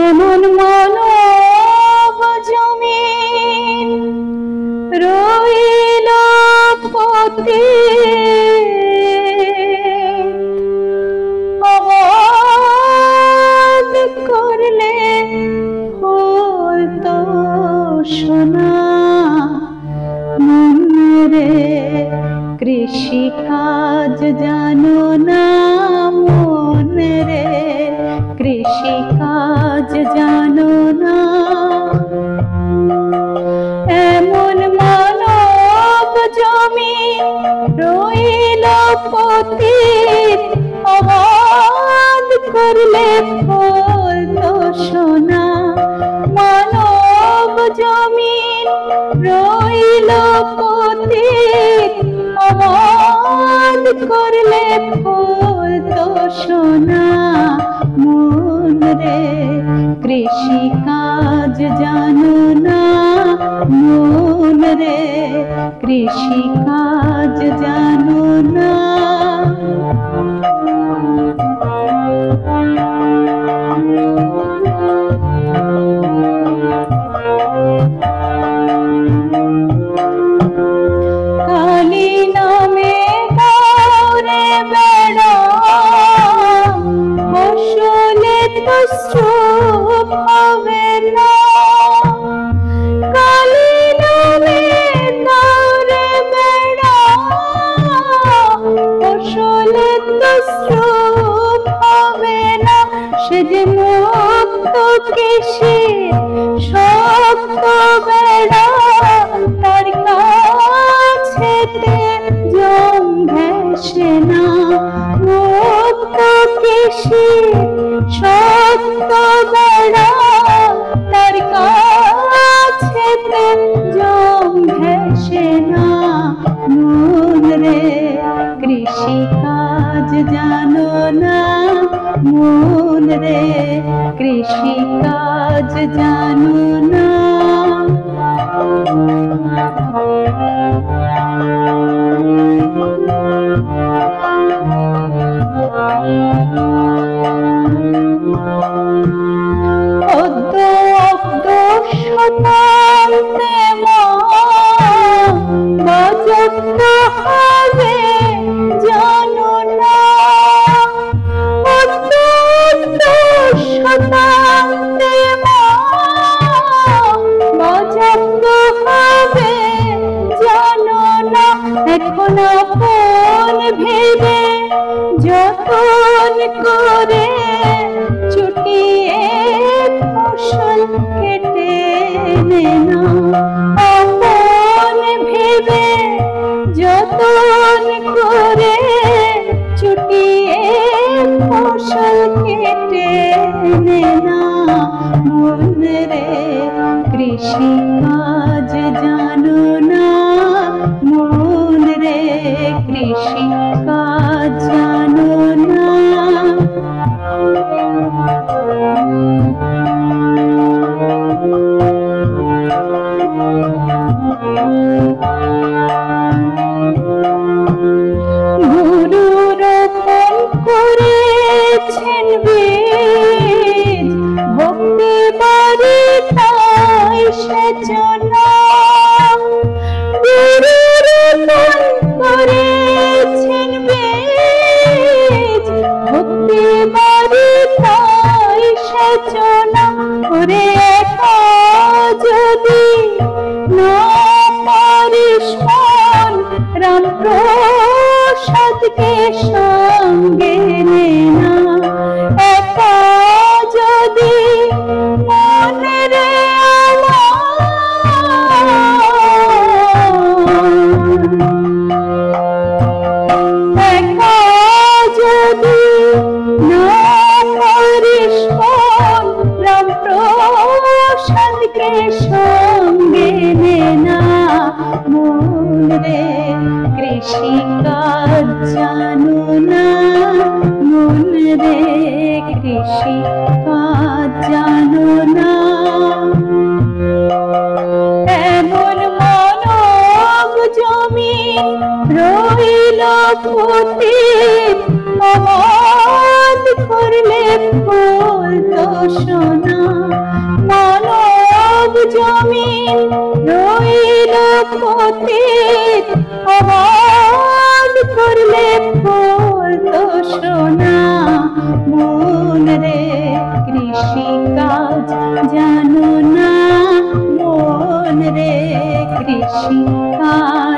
এমন মানব জমিন রইল পতিত, অবাদ করলে হতো সোনা। মনে কৃষি কাজ জানো না, মনে রে কৃষি কাজ জানো না। এমন মানব জমি রইল পতিত, অবাদ করলে ফলতো সোনা। মানব জমি রইল পতিত, অবাদ করলে ফলতো সোনা। মন রে কৃষি কাজ জানো না, মন রে কৃষি কাজ জানো না। কালী নামে কাউরে বেড়া, ফসলে তো শ্রম হবে না। কালী নামে কাউরে বেড়া, ফসলে তো শ্রম হবে না। সে যে মুক্ত কৃষি শক্ত বেড়া, তার কাছেতে জম ঘেঁষে না। মুক্ত কৃষি শক্ত বেড়া, তার কাছেতে জম ঘেঁষে না। মন রে কৃষি কাজ জানো না, মন রে কৃষি কাজ জানো না। অদ্য অব্দ শতাব্দে বাজত হবে জানো না। অদ্য অব্দ শতাব্দে বাজত হবে জানো না। এখন আপন ভেবে যতন করে চুটিয়ে ফসল কেটে নে না। আপন ভেবে যতন করে চুটিয়ে ফসল কেটে নে না। মন রে কৃষি কাজ জানো না, মন রে কৃষি কাজ জানো না। গুরু রোপণ করেছেন বীজ, ভক্তি বাড়ি তাই সেচনা। গুরু রোপণ করেছেন বীজ, ভক্তি বাড়ি তাই সেচনা। ওরে একা যদি না পারিস মন, রাম প্রসাদকে সঙ্গে নে না। একা যদি মনে রে একা যদি না পারিস মন, রাম প্রসাদকে সঙ্গে নে না। মন রে কৃষি কাজ জানো না, মন রে কৃষি কাজ জানো না। এমন মানব জমিন রইল পতিত, অবাদ করলে ফুল তো সোনা, মানব জমিন রইল পতিত, আবাদ করলে ফুল তো সোনা। মন রে কৃষিকাজ জানো না, মন রে কৃষিকাজ